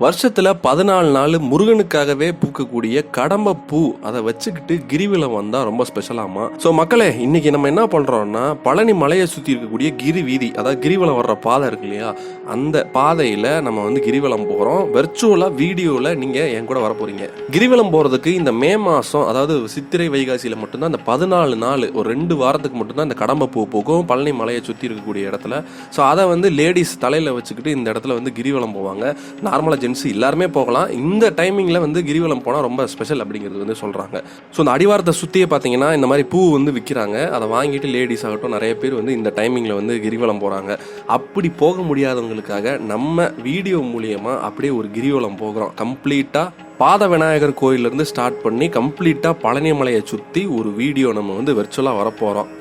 வருஷத்துல 14 நாள் முருகனுக்காகவே பூக்கக்கூடிய கடம்ப பூ அதை வச்சுக்கிட்டு கிரிவலம் வந்தா ரொம்ப ஸ்பெஷலாமா. ஸோ மக்களே, இன்னைக்கு நம்ம என்ன பண்றோம்னா பழனி மலையை சுத்தி இருக்கக்கூடிய கிரி வீதி, அதாவது கிரிவலம் வர்ற பாதை இருக்கு இல்லையா, அந்த பாதையில நம்ம வந்து கிரிவலம் போறோம். வெர்ச்சுவலா வீடியோல நீங்க என் கூட வர போறீங்க. கிரிவலம் போறதுக்கு இந்த மே மாசம், அதாவது சித்திரை வைகாசியில மட்டும்தான் அந்த 14 நாள், ஒரு 2 வாரத்துக்கு மட்டும்தான் இந்த கடம்ப பூ பூக்கும் பழனி மலையை சுத்தி இருக்கக்கூடிய இடத்துல. ஸோ அதை வந்து லேடிஸ் தலையில வச்சுக்கிட்டு இந்த இடத்துல வந்து கிரிவலம் போவாங்க. நார்மலா எல்லாருமே போகலாம். இந்த டைமிங்ல வந்து கிரிவலம் போனா ரொம்ப ஸ்பெஷல் அப்படிங்கிறது வந்து சொல்றாங்க. ஸோ இந்த அடிவாரத்தை சுத்தியே பாத்தீங்கன்னா இந்த மாதிரி பூ வந்து விற்கிறாங்க. அதை வாங்கிட்டு லேடிஸ் ஆகட்டும் நிறைய பேர் வந்து இந்த டைமிங்ல வந்து கிரிவலம் போறாங்க. அப்படி போக முடியாதவங்களுக்காக நம்ம வீடியோ மூலியமா அப்படியே ஒரு கிரிவலம் போகிறோம். கம்ப்ளீட்டா பாத விநாயகர் கோயிலிருந்து ஸ்டார்ட் பண்ணி கம்ப்ளீட்டா பழனி மலையை சுத்தி ஒரு வீடியோ நம்ம வந்து வெர்ச்சுவலா வரப்போறோம்.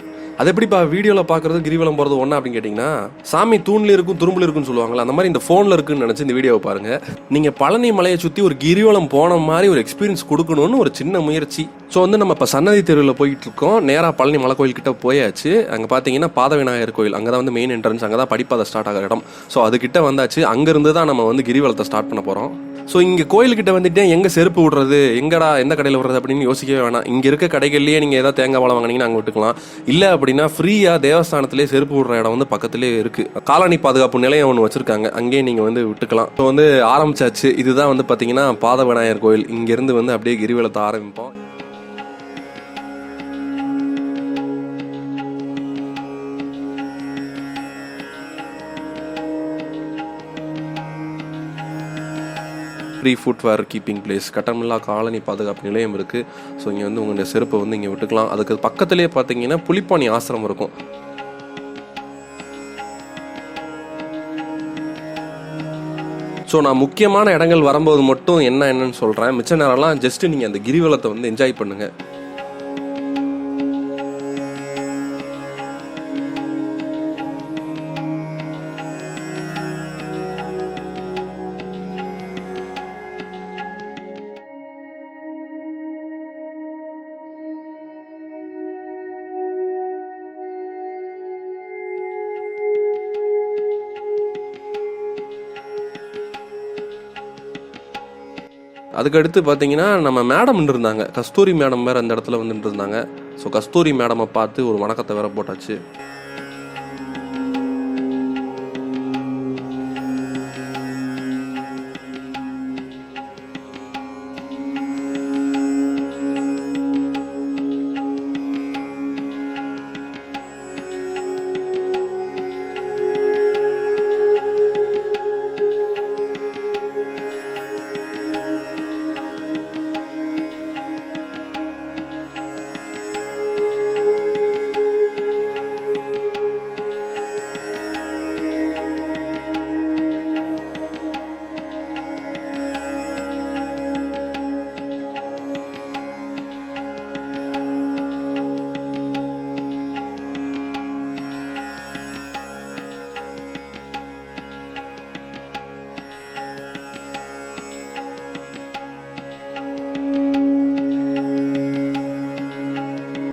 அது எப்படிப்பா வீடியோவில் பார்க்குறது கிரிவலம் போகிறது ஒன்றா அப்படின்னு கேட்டிங்கன்னா, சாமி தூண்ல இருக்கும் துரும்புல இருக்குன்னு சொல்லுவாங்களா, அந்த மாதிரி இந்த ஃபோனில் இருக்குன்னு நினச்சி இந்த வீடியோவை பாருங்கள். நீங்கள் பழனி மலையை சுற்றி ஒரு கிரிவலம் போன மாதிரி ஒரு எக்ஸ்பீரியன்ஸ் கொடுக்கணும்னு ஒரு சின்ன முயற்சி. ஸோ வந்து நம்ம இப்போ சன்னதி தெருவில் போயிட்டு இருக்கோம். நேராக பழனி மலை கோயில்கிட்ட போயாச்சு. அங்கே பார்த்தீங்கன்னா பாத விநாயகர் கோயில், அங்கே தான் வந்து மெயின் என்ட்ரன்ஸ், அங்கே தான் படிப்பாதை ஸ்டார்ட் ஆகிற இடம். ஸோ அதுக்கிட்ட வந்தாச்சு. அங்கேருந்து தான் நம்ம வந்து கிரிவலத்தை ஸ்டார்ட் பண்ண போகிறோம். ஸோ இங்கே கோயிலுக்கிட்ட வந்துட்டு எங்கே செருப்பு விடுறது, எங்கடா எந்த கடையில் விடுறது அப்படின்னு யோசிக்கவே வேணாம். இங்கே இருக்க கடைகள்லேயே நீங்கள் ஏதாவது தேங்காய் பழம் வாங்கினீங்கன்னா அங்கே விட்டுக்கலாம். இல்லை அப்படின்னா ஃப்ரீயாக தேவஸ்தானத்திலே செருப்பு விடுற இடம் வந்து பக்கத்துலேயே இருக்குது. காலனி பாதுகாப்பு நிலையம் ஒன்று வச்சுருக்காங்க, அங்கேயே நீங்கள் வந்து விட்டுக்கலாம். ஸோ வந்து ஆரம்பிச்சாச்சு. இதுதான் வந்து பார்த்தீங்கன்னா பாத விநாயகர் கோயில். இங்கேருந்து வந்து அப்படியே கிரிவலத்தை ஆரம்பிப்போம். ஃப்ரீ ஃபுட்வேர் கீப்பிங் பிளேஸ், கட்டணமில்லா காலனி பாதுகாப்பு நிலையம் இருக்குது. ஸோ இங்கே வந்து உங்களுடைய செருப்பை வந்து இங்கே விட்டுக்கலாம். அதுக்கு பக்கத்துலேயே பார்த்தீங்கன்னா புலிப்பாணி ஆசிரமம் இருக்கும். ஸோ நான் முக்கியமான இடங்கள் வரும்போது மட்டும் என்னன்னு சொல்கிறேன். மிச்ச நேரம்லாம் ஜஸ்ட்டு நீங்கள் அந்த கிரிவலத்தை வந்து என்ஜாய் பண்ணுங்கள். அதுக்கடுத்து பார்த்தீங்கன்னா நம்ம மேடம் இருந்தாங்க, கஸ்தூரி மேடம் வேறு அந்த இடத்துல வந்துட்டு இருந்தாங்க. ஸோ கஸ்தூரி மேடமை பார்த்து ஒரு வணக்கத்தை வேற போட்டாச்சு.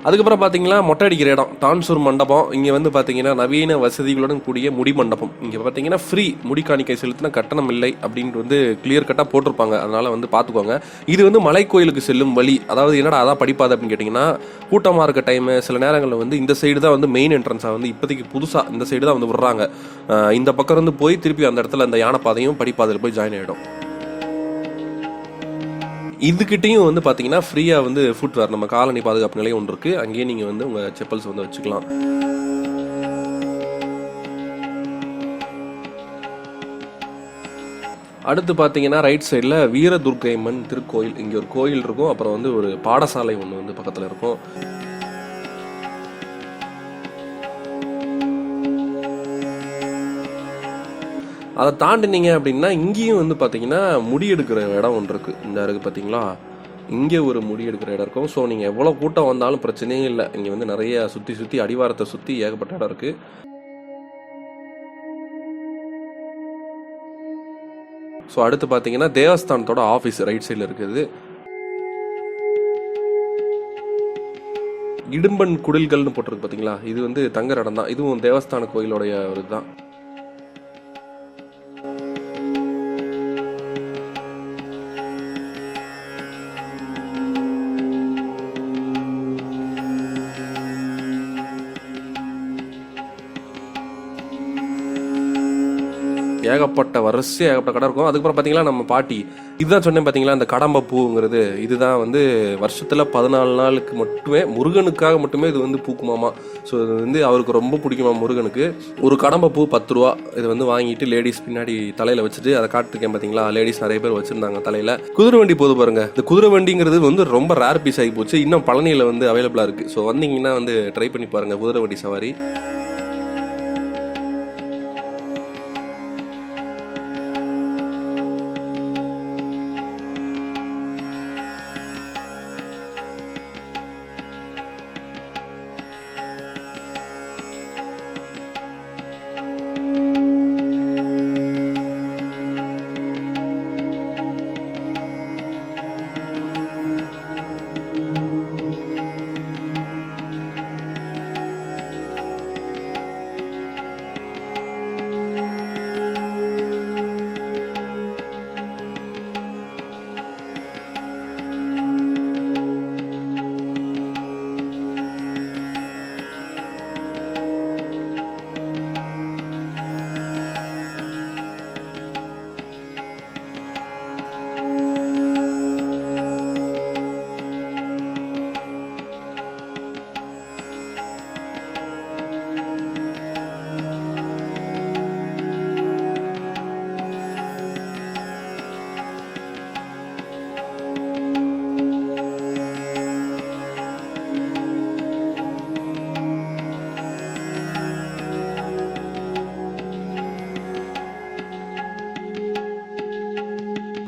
அதுக்கப்புறம் பார்த்தீங்கன்னா மொட்டை அடிக்கிற இடம் தான்சூர் மண்டபம். இங்கே வந்து பார்த்தீங்கன்னா நவீன வசதிகளுடன் கூடிய முடி மண்டபம். இங்கே பார்த்தீங்கன்னா ஃப்ரீ, முடி காணிக்கை செலுத்தின கட்டணம் இல்லை அப்படின்ட்டு வந்து கிளியர் கட்டாக போட்டிருப்பாங்க. அதனால வந்து பார்த்துக்கோங்க. இது வந்து மலை கோயிலுக்கு செல்லும் வழி. அதாவது என்னடா அதான் படிப்பாது அப்படின்னு கேட்டிங்கன்னா, கூட்டமாக இருக்க டைமு சில நேரங்களில் வந்து இந்த சைடு தான் வந்து மெயின் என்ட்ரன்ஸாக வந்து இப்போதைக்கு புதுசாக இந்த சைடு தான் வந்து விடுறாங்க. இந்த பக்கம் இருந்து போய் திருப்பி அந்த இடத்துல அந்த யானை பாதையும் படிப்பாதையில் போய் ஜாயின் ஆகிடும். இதுக்கிட்டையும் வந்து பார்த்தீங்கன்னா ஃப்ரீயாக வந்து ஃபுட்வேர், நம்ம காலனி பாதுகாப்பு நிலையம் ஒன்று இருக்குது. அங்கேயே நீங்கள் வந்து உங்கள் செப்பல்ஸ் வந்து வச்சுக்கலாம். அடுத்து பார்த்தீங்கன்னா ரைட் சைடில் வீரதுர்க்கைம்மன் திருக்கோயில், இங்கே ஒரு கோயில் இருக்கும். அப்புறம் வந்து ஒரு பாடசாலை ஒன்று வந்து பக்கத்தில் இருக்கும். அதை தாண்டினீங்க அப்படின்னா இங்கேயும் வந்து பார்த்தீங்கன்னா முடி எடுக்கிற இடம் ஒன்று இருக்குது. இந்த இருக்குது பார்த்தீங்களா, இங்கே ஒரு முடி எடுக்கிற இடம் இருக்கும். ஸோ நீங்கள் எவ்வளோ கூட்டம் வந்தாலும் பிரச்சனையே இல்லை. இங்கே வந்து நிறைய சுற்றி அடிவாரத்தை சுற்றி ஏகப்பட்ட இடம் இருக்குது. ஸோ அடுத்து பார்த்தீங்கன்னா தேவஸ்தானத்தோட ஆஃபீஸ் ரைட் சைடில் இருக்குது. இடும்பன் குடில்கள்னு போட்டிருக்கு பார்த்தீங்களா, இது வந்து தங்குற இடம் தான். இதுவும் தேவஸ்தான கோயிலோடைய ஒரு இதுதான். ஏகப்பட்ட வரிசை ஏகப்பட்ட கடை இருக்கும். அதுக்கப்புறம் பார்த்தீங்கன்னா நம்ம பாட்டி இதுதான் சொன்னேன் பார்த்தீங்களா, அந்த கடம்ப பூங்கிறது இதுதான் வந்து வருஷத்தில் 14 நாளுக்கு மட்டுமே முருகனுக்காக மட்டுமே இது வந்து பூக்குமாமா. ஸோ இது வந்து அவருக்கு ரொம்ப பிடிக்குமா முருகனுக்கு. ஒரு கடம்ப பூ 10 ரூபா. இது வந்து வாங்கிட்டு லேடிஸ் பின்னாடி தலையில் வச்சுட்டு அதை காட்டிருக்கேன் பார்த்தீங்களா, லேடிஸ் நிறைய பேர் வச்சுருந்தாங்க தலையில். குதிரை வண்டி போது பாருங்க, இந்த குதிரை வண்டிங்கிறது வந்து ரொம்ப ரேர் பீஸ் ஆகி போச்சு. இன்னும் பழனியில் வந்து அவைலபிளாக இருக்குது. ஸோ வந்தீங்கன்னா வந்து ட்ரை பண்ணி பாருங்கள் குதிரை வண்டி சவாரி.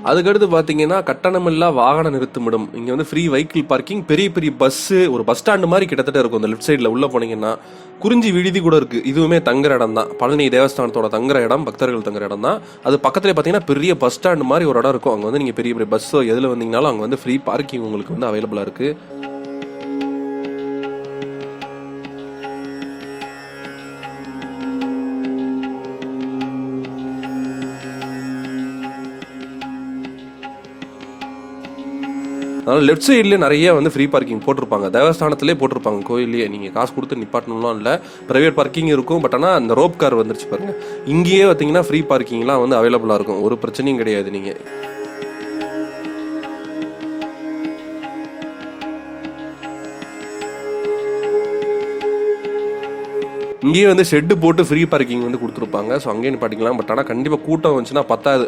அதுக்கடுத்து பார்த்தீங்கன்னா கட்டணமில்லா வாகன நிறுத்துமிடம். இங்கே வந்து ஃப்ரீ வெஹிக்கிள் பார்க்கிங், பெரிய பெரிய பஸ்ஸு, ஒரு பஸ் ஸ்டாண்டு மாதிரி கிட்டத்தட்ட இருக்கும். இந்த லெஃப்ட் சைடில் உள்ளே போனீங்கன்னா குறிஞ்சி விடுதி கூட இருக்குது. இதுவுமே தங்குற இடம் தான், பழனி தேவஸ்தானத்தோட தங்குற இடம், பக்தர்கள் தங்குற இடம் தான். அது பக்கத்துலேயே பார்த்தீங்கன்னா பெரிய பஸ் ஸ்டாண்டு மாதிரி ஒரு இடம் இருக்கும். அங்கே வந்து நீங்கள் பெரிய பெரிய பஸ்ஸோ எதில் வந்தீங்கனாலும் அங்கே வந்து ஃப்ரீ பார்க்கிங் உங்களுக்கு வந்து அவைலபிளாக இருக்குது. அதனால் லெஃப்ட் சைட்லேயே நிறைய வந்து ஃப்ரீ பார்க்கிங் போட்டிருப்பாங்க. தேவஸ்தானத்திலே போட்டிருப்பாங்க, கோயிலே. நீங்கள் காசு கொடுத்து நிப்பாட்டணும்லாம் இல்லை, ப்ரைவேட் பார்க்கிங் இருக்கும். பட் ஆனால் அந்த ரோப் கார் வந்துருச்சு பாருங்கள், இங்கேயே பார்த்தீங்கன்னா ஃப்ரீ பார்க்கிங்லாம் வந்து அவைலபிளாக இருக்கும். ஒரு பிரச்சனையும் கிடையாது. நீங்கள் இங்கேயே வந்து ஷெட்டு போட்டு ஃப்ரீ பார்க்கிங் வந்து கொடுத்துருப்பாங்க. ஸோ அங்கேயே நிப்பாட்டிக்கலாம். பட் ஆனால் கண்டிப்பாக கூட்டம் வந்துச்சுன்னா பத்தாது.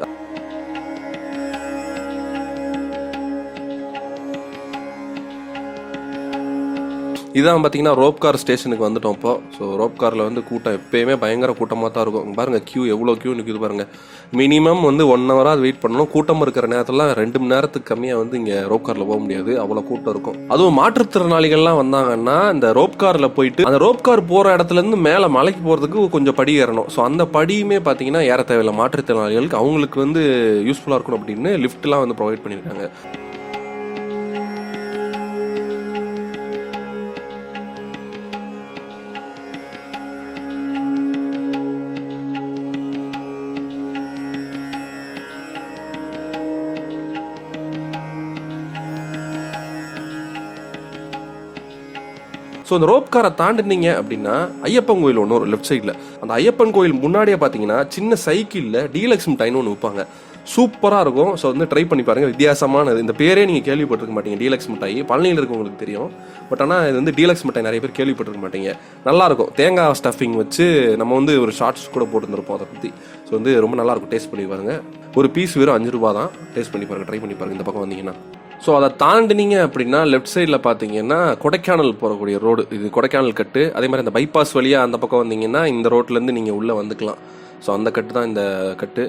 இதான் பார்த்தீங்கன்னா ரோப் கார் ஸ்டேஷனுக்கு வந்துட்டோம் இப்போ. ஸோ ரோப் காரில் வந்து கூட்டம் எப்பயுமே பயங்கர கூட்டமாக தான் இருக்கும். பாருங்கள் கியூ எவ்வளோ கியூ நிற்குது பாருங்கள். மினிமம் வந்து 1 ஹவராக வெயிட் பண்ணணும். கூட்டம் இருக்கிற நேரத்தில் 2 மணி நேரத்துக்கு கம்மியாக வந்து இங்கே ரோப் காரில் போக முடியாது, அவ்வளோ கூட்டம் இருக்கும். அதுவும் மாற்றுத்திறனாளிகள்லாம் வந்தாங்கன்னா இந்த ரோப் காரில் போயிட்டு அந்த ரோப் கார் போகிற இடத்துலேருந்து மேலே மலைக்கு போகிறதுக்கு கொஞ்சம் படி ஏறணும். ஸோ அந்த படியுமே பார்த்தீங்கன்னா ஏற தேவையில்லை. மாற்றுத்திறனாளிகளுக்கு அவங்களுக்கு வந்து யூஸ்ஃபுல்லாக இருக்கணும் அப்படின்னு லிஃப்ட்லாம் வந்து ப்ரொவைட் பண்ணியிருக்காங்க. ஸோ அந்த ரோப் காரை தாண்டினீங்க அப்படின்னா ஐயப்பன் கோயில் ஒன்று ஒரு லெஃப்ட் சைடில். அந்த ஐயப்பன் கோயில் முன்னாடியே பார்த்தீங்கன்னா சின்ன சைக்கிளில் டீலக்ஸ் மிட்டாய்னு ஒன்று விற்பாங்க. சூப்பராக இருக்கும். ஸோ வந்து ட்ரை பண்ணி பாருங்கள், வித்தியாசமானது. இந்த பேரே நீங்கள் கேள்விப்பட்டிருக்க மாட்டீங்க, டீலக்ஸ் மிட்டாய். பழனியில் இருக்கவங்களுக்கு தெரியும், பட் ஆனால் இது வந்து டீலக்ஸ் மிட்டாய் நிறைய பேர் கேள்விப்பட்டிருக்க மாட்டீங்க. நல்லாயிருக்கும், தேங்காய் ஸ்டஃபிங் வச்சு. நம்ம வந்து ஒரு ஷார்ட்ஸ் கூட போட்டுருந்துருப்போம் அதை பற்றி. ஸோ வந்து ரொம்ப நல்லாயிருக்கும், டேஸ்ட் பண்ணி பாருங்கள். ஒரு பீஸ் வெறும் 5 ரூபா தான். டேஸ்ட் பண்ணி பாருங்கள், ட்ரை பண்ணி பாருங்கள் இந்த பக்கம் வந்தீங்கன்னா. ஸோ அதை தாண்டினீங்க அப்படின்னா லெஃப்ட் சைடில் பார்த்தீங்கன்னா கொடைக்கானல் போகக்கூடிய ரோடு. இது கொடைக்கானல் கட்டு. அதே மாதிரி அந்த பைபாஸ் வழியாக அந்த பக்கம் வந்தீங்கன்னா இந்த ரோட்லேருந்து நீங்கள் உள்ளே வந்துக்கலாம். ஸோ அந்த கட்டு தான் இந்த கட்டு.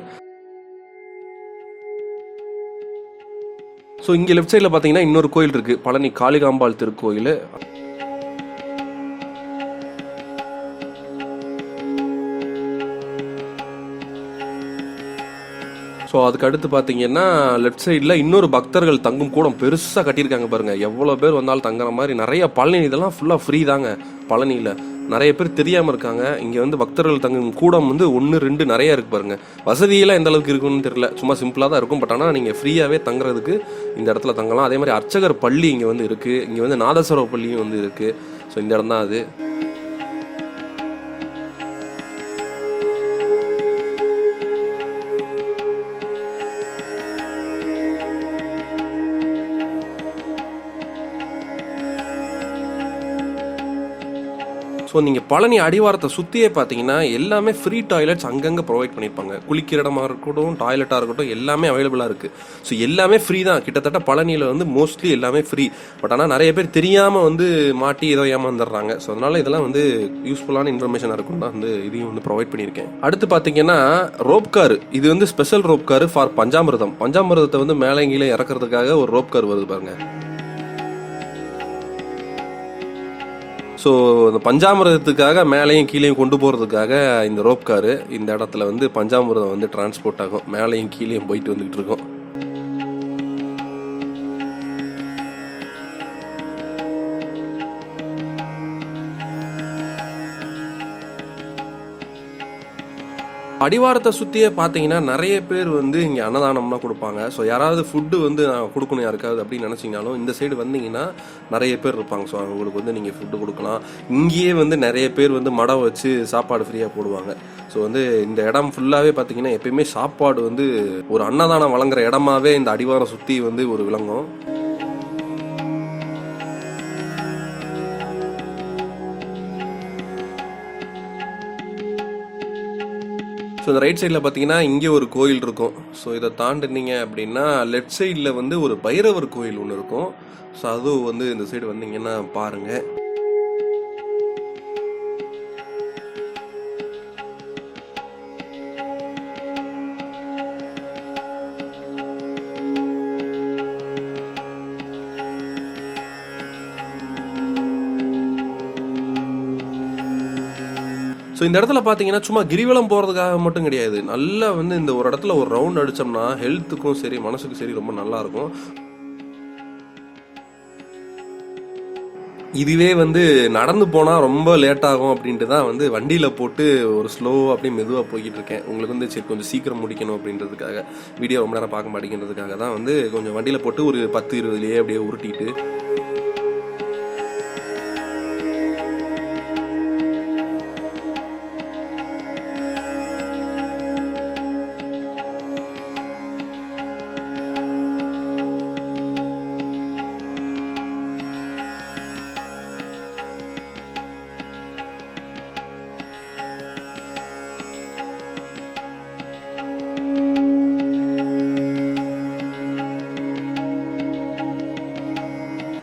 ஸோ இங்கே லெஃப்ட் சைடில் பார்த்தீங்கன்னா இன்னொரு கோயில் இருக்குது, பழனி காளிகாம்பாள் திருக்கோயில். ஸோ அதுக்கு அடுத்து பார்த்தீங்கன்னா லெஃப்ட் சைடில் இன்னொரு பக்தர்கள் தங்கும் கூடம் பெருசாக கட்டியிருக்காங்க பாருங்கள். எவ்வளோ பேர் வந்தாலும் தங்குற மாதிரி நிறைய. பழனி இதெல்லாம் ஃபுல்லாக ஃப்ரீ தாங்க. பழனியில் நிறைய பேர் தெரியாமல் இருக்காங்க. இங்கே வந்து பக்தர்கள் தங்கும் கூடம் வந்து 1, 2 நிறையா இருக்குது பாருங்கள். வசதியெல்லாம் எந்த அளவுக்கு இருக்குன்னு தெரியல, சும்மா சிம்பிளாக தான் இருக்கும். பட் ஆனால் நீங்கள் ஃப்ரீயாகவே தங்குறதுக்கு இந்த இடத்துல தங்கலாம். அதே மாதிரி அர்ச்சகர் பள்ளி இங்கே வந்து இருக்குது. இங்கே வந்து நாதஸ்வர பள்ளியும் வந்து இருக்குது. ஸோ இந்த இடம் தான் அது. ஸோ நீங்கள் பழனி அடிவாரத்தை சுற்றியே பார்த்தீங்கன்னா எல்லாமே ஃப்ரீ டாய்லெட்ஸ் அங்கங்கே ப்ரொவைட் பண்ணியிருப்பாங்க. குளிக்கிற இடமா இருக்கட்டும், டாய்லெட்டாக இருக்கட்டும், எல்லாமே அவைலபிளாக இருக்குது. ஸோ எல்லாமே ஃப்ரீ தான். கிட்டத்தட்ட பழனியில் வந்து மோஸ்ட்லி எல்லாமே ஃப்ரீ. பட் ஆனால் நிறைய பேர் தெரியாமல் வந்து மாட்டி ஏதோ ஏமாந்துடுறாங்க. ஸோ அதனால் இதெல்லாம் வந்து யூஸ்ஃபுல்லான இன்ஃபர்மேஷனாக இருக்கும் தான் வந்து இதையும் வந்து ப்ரொவைட் பண்ணியிருக்கேன். அடுத்து பார்த்தீங்கன்னா ரோப் கார். இது வந்து ஸ்பெஷல் ரோப் கார் ஃபார் பஞ்சாமிர்தம். பஞ்சாமிர்தத்தை வந்து மேலே கீழே இறக்கிறதுக்காக ஒரு ரோப் கார் வருது பாருங்க. ஸோ இந்த பஞ்சாமிரதத்துக்காக மேலேயும் கீழேயும் கொண்டு போகிறதுக்காக இந்த ரோப் காரு இந்த இடத்துல வந்து பஞ்சாமிரதம் வந்து டிரான்ஸ்போர்ட் ஆகும். மேலேயும் கீழேயும் போயிட்டு வந்துக்கிட்டு இருக்கோம். அடிவாரத்தை சுற்றியே பார்த்தீங்கன்னா நிறைய பேர் வந்து இங்கே அன்னதானம்லாம் கொடுப்பாங்க. ஸோ யாராவது ஃபுட்டு வந்து கொடுக்கணும் யாருக்காவது அப்படின்னு நினச்சிங்கனாலும் இந்த சைடு வந்தீங்கன்னா நிறைய பேர் இருப்பாங்க. ஸோ அவங்களுக்கு வந்து நீங்கள் ஃபுட்டு கொடுக்கலாம். இங்கேயே வந்து நிறைய பேர் வந்து மடம் வச்சு சாப்பாடு ஃப்ரீயாக போடுவாங்க. ஸோ வந்து இந்த இடம் ஃபுல்லாகவே பார்த்தீங்கன்னா எப்பயுமே சாப்பாடு வந்து ஒரு அன்னதானம் வழங்குற இடமாவே இந்த அடிவாரம் சுற்றி வந்து ஒரு விளங்கும். ஸோ இந்த ரைட் சைடில் பார்த்தீங்கன்னா இங்கே ஒரு கோயில் இருக்கும். ஸோ இதை தாண்டினீங்க அப்படின்னா லெஃப்ட் சைடில் வந்து ஒரு பைரவர் கோயில் ஒன்று இருக்கும். ஸோ அதுவும் வந்து இந்த சைடு வந்தீங்கன்னா பாருங்கள். ஸோ இந்த இடத்துல பார்த்தீங்கன்னா சும்மா கிரிவலம் போகிறதுக்காக மட்டும் கிடையாது. நல்லா வந்து இந்த ஒரு இடத்துல ஒரு ரவுண்ட் அடித்தோம்னா ஹெல்த்துக்கும் சரி மனசுக்கும் சரி ரொம்ப நல்லாயிருக்கும். இதுவே வந்து நடந்து போனால் ரொம்ப லேட் ஆகும் அப்படின்ட்டு தான் வந்து வண்டியில் போட்டு ஒரு ஸ்லோவாக அப்படியே மெதுவாக போய்கிட்டு இருக்கேன். உங்களுக்கு வந்து சரி கொஞ்சம் சீக்கிரம் முடிக்கணும் அப்படின்றதுக்காக, வீடியோ ரொம்ப நேரம் பார்க்க மாட்டேங்கிறதுக்காக தான் வந்து கொஞ்சம் வண்டியில் போட்டு ஒரு 10-20 அப்படியே உருட்டிட்டு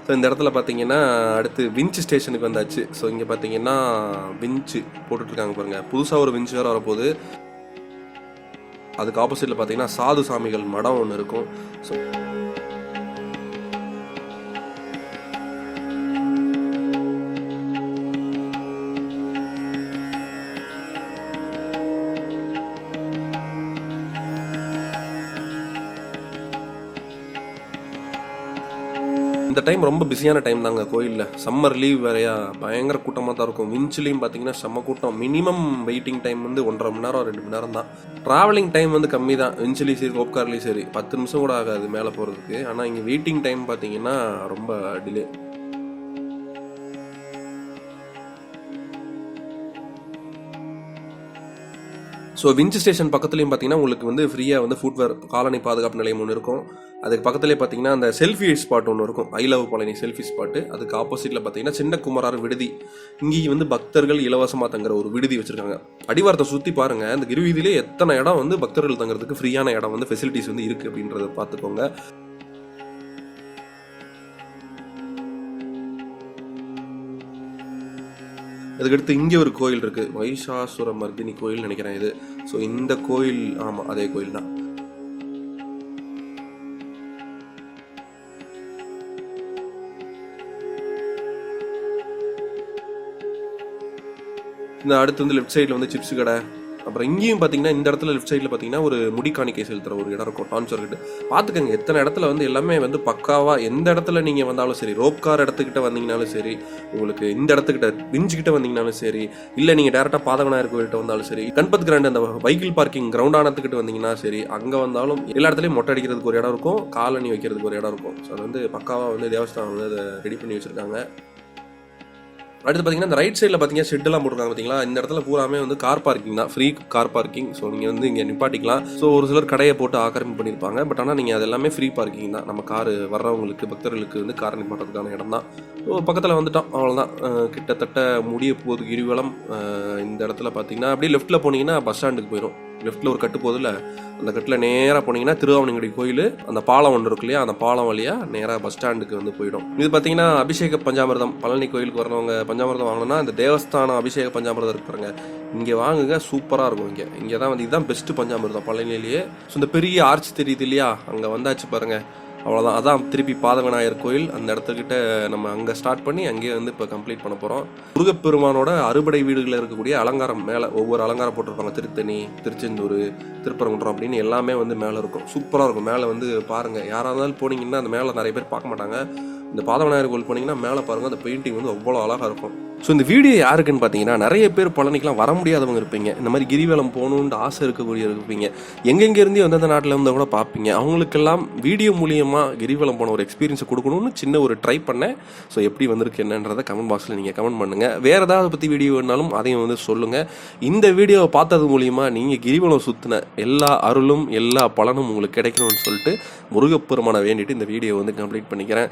ஸோ இந்த இடத்துல பார்த்தீங்கன்னா அடுத்து விஞ்ச் ஸ்டேஷனுக்கு வந்தாச்சு. ஸோ இங்கே பார்த்தீங்கன்னா விஞ்சு போட்டுட்ருக்காங்க பாருங்கள். புதுசாக ஒரு விஞ்ச் வேறு வரப்போகுது. அதுக்கு ஆப்போசிட்டில் பார்த்தீங்கன்னா சாது சாமிகள் மடம் ஒன்று இருக்கும். ஸோ இந்த டைம் ரொம்ப பிஸியான டைம் தாங்க கோயிலில். சம்மர் லீவ் வேறையா, பயங்கர கூட்டமாக தான் இருக்கும். விஞ்சிலையும் பார்த்தீங்கன்னா செம்ம கூட்டம். மினிமம் வெயிட்டிங் டைம் வந்து 1.5 மணி நேரம் 2 மணி நேரம் தான். ட்ராவலிங் டைம் வந்து கம்மி தான். விஞ்சிலையும் சரி ரோப்கார்லேயும் சரி 10 நிமிஷம் கூட ஆகாது மேலே போகிறதுக்கு. ஆனால் இங்கே வெயிட்டிங் டைம் பார்த்தீங்கன்னா ரொம்ப டிலே. ஸோ விஞ்ச் ஸ்டேஷன் பக்கத்துலேயும் பார்த்தீங்கன்னா உங்களுக்கு வந்து ஃப்ரீயாக வந்து ஃபுட்வேர் காலனி பாதுகாப்பு நிலையம் ஒன்று இருக்கும். அதுக்கு பக்கத்துலேயே பார்த்தீங்கன்னா அந்த செல்ஃபி ஸ்பாட் ஒன்று இருக்கும். I love Palani selfie spot. அதுக்கு ஆப்போசிட்டில் பார்த்தீங்கன்னா சின்ன குமரார் விடுதி. இங்கேயும் வந்து பக்தர்கள் இலவசமாக தங்குற ஒரு விடுதி வச்சுருக்காங்க. அடிவாரத்தை சுற்றி பாருங்கள். அந்த கிரிவீதியிலே எத்தனை இடம் வந்து பக்தர்கள் தங்குறதுக்கு ஃப்ரீயான இடம் வந்து ஃபெசிலிட்டிஸ் வந்து இருக்குது அப்படின்றத பார்த்துக்கோங்க. அதுக்கடுத்து இங்கே ஒரு கோயில் இருக்குது. மகிஷாசுர மர்தினி கோயில் நினைக்கிறேன் இது. ஸோ இந்த கோயில், ஆமாம் அதே கோயில் தான். இந்த அடுத்து வந்து லெஃப்ட் சைடில் வந்து சிப்ஸ் கடை. அப்புறம் இங்கேயும் பார்த்தீங்கன்னா இந்த இடத்துல லெஃப்ட் சைடில் பார்த்தீங்கன்னா ஒரு முடி காணிக்கை செலுத்துகிற ஒரு இடம் இருக்கும். டான்சர் கிட்ட பார்த்துக்கங்க. எத்தனை இடத்துல வந்து எல்லாமே வந்து பக்காவாக எந்த இடத்துல நீங்கள் வந்தாலும் சரி, ரோப் கார் இடத்துக்கிட்ட வந்தீங்கனாலும் சரி, உங்களுக்கு இந்த இடத்துக்கிட்ட விஞ்சுக்கிட்ட வந்தீங்கனாலும் சரி, இல்லை நீங்கள் டேரெக்டாக பாதகநாயகர் கோயில்கிட்ட வந்தாலும் சரி, கண்பத் கிராண்ட் அந்த வெஹிக்கிள் பார்க்கிங் கிரவுண்டானத்துக்கிட்ட வந்தீங்கன்னா சரி, அங்கே வந்தாலும் எல்லா இடத்துலையும் மொட்டை அடிக்கிறதுக்கு ஒரு இடம் இருக்கும், காலணி வைக்கிறதுக்கு ஒரு இடம் இருக்கும். ஸோ அது வந்து பக்காவாக வந்து தேவஸ்தானம் வந்து அதை ரெடி பண்ணி வச்சுருக்காங்க. அடுத்து பார்த்தீங்கன்னா இந்த ரைட் சைடில் பார்த்தீங்கன்னா ஷெட்டெல்லாம் போட்டுருக்காங்க பார்த்தீங்களா, இந்த இடத்துல பூராமே வந்து கார் பார்க்கிங் தான், ஃப்ரீ கார் பார்க்கிங். ஸோ நீங்கள் வந்து இங்கே நிப்பாட்டிக்கலாம். ஸோ ஒரு சிலர் கடையை போட்டு ஆக்கிரமிப்பு பண்ணியிருப்பாங்க. பட் ஆனால் நீங்கள் அது எல்லாமே ஃப்ரீ பார்க்கிங் தான். நம்ம கார் வர்றவங்களுக்கு பக்தர்களுக்கு வந்து கார் நிப்பாட்டுறதுக்கான இடம் தான். ஸோ பக்கத்தில் வந்துட்டோம், அவ்வளோதான். கிட்டத்தட்ட முடிய போகுது கிரிவலம். இந்த இடத்துல பார்த்தீங்கன்னா அப்படியே லெஃப்ட்டில் போனீங்கன்னா பஸ் ஸ்டாண்டுக்கு போயிடும். லெஃப்ட்டில் ஒரு கட்டு போதில்ல, அந்த கட்டில் நேராக போனீங்கன்னா திருவாவணிங்குடி கோயில், அந்த பாலம் ஒன்று இருக்கு இல்லையா, அந்த பாலம் வழியாக நேராக பஸ் ஸ்டாண்டுக்கு வந்து போயிடும். இது பார்த்தீங்கன்னா அபிஷேக பஞ்சாமிர்தம். பழனி கோயிலுக்கு வரவங்க பஞ்சாமிர்தம் வாங்கணும்னா இந்த தேவஸ்தானம் அபிஷேக பஞ்சாமிர்தம் இருக்கிறாங்க, இங்கே வாங்குங்க, சூப்பராக இருக்கும். இங்கே தான் வந்து இதுதான் பெஸ்ட்டு பஞ்சாமிர்தம் பழனிலேயே. ஸோ இந்த பெரிய ஆர்ச் தெரியுது இல்லையா, அங்கே வந்தாச்சு பாருங்கள், அவ்வளோதான். அதான் திருப்பி பாதவிநாயகர் கோயில், அந்த இடத்துக்கிட்ட நம்ம அங்கே ஸ்டார்ட் பண்ணி அங்கேயே வந்து இப்போ கம்ப்ளீட் பண்ண போகிறோம். முருகப்பெருமானோட அறுபடை வீடுகளில் இருக்கக்கூடிய அலங்காரம் மேலே ஒவ்வொரு அலங்காரம் போட்டிருப்பாங்க. திருத்தணி, திருச்செந்தூர், திருப்பரங்குன்றம் அப்படின்னு எல்லாமே வந்து மேலே இருக்கும். சூப்பராக இருக்கும். மேலே வந்து பாருங்கள், யாராக இருந்தாலும் போனீங்கன்னா அந்த மேலே நிறைய பேர் பார்க்க மாட்டாங்க. இந்த பாதவிநாயகர் கோயில் போனீங்கன்னா மேலே பாருங்கள், அந்த பெயிண்டிங் வந்து அவ்வளோ அழகாக இருக்கும். ஸோ இந்த வீடியோ யாருக்குன்னு பார்த்தீங்கன்னா, நிறைய பேர் பழனிக்கெலாம் வர முடியாதவங்க இருப்பீங்க, இந்த மாதிரி கிரிவலம் போகணுன்னு ஆசை இருக்கக்கூடிய இருப்பீங்க, எங்கெங்கேருந்து எந்தெந்த நாட்டில் இருந்தால் கூட பார்ப்பீங்க. அவங்களுக்கெல்லாம் வீடியோ மூலியமாக கிரிவலம் போன ஒரு எக்ஸ்பீரியன்ஸை கொடுக்கணும்னு சின்ன ஒரு ட்ரை பண்ணேன். ஸோ எப்படி வந்திருக்கு என்னன்றதை கமெண்ட் பாக்ஸில் நீங்கள் கமெண்ட் பண்ணுங்கள். வேறு ஏதாவது பற்றி வீடியோ வேணாலும் அதையும் வந்து சொல்லுங்கள். இந்த வீடியோவை பார்த்தது மூலிமா நீங்கள் கிரிவலம் சுற்றின எல்லா அருளும் எல்லா பலனும் உங்களுக்கு கிடைக்கணும்னு சொல்லிட்டு முருகப்பெருமானை வேண்டிட்டு இந்த வீடியோ வந்து கம்ப்ளீட் பண்ணிக்கிறேன்.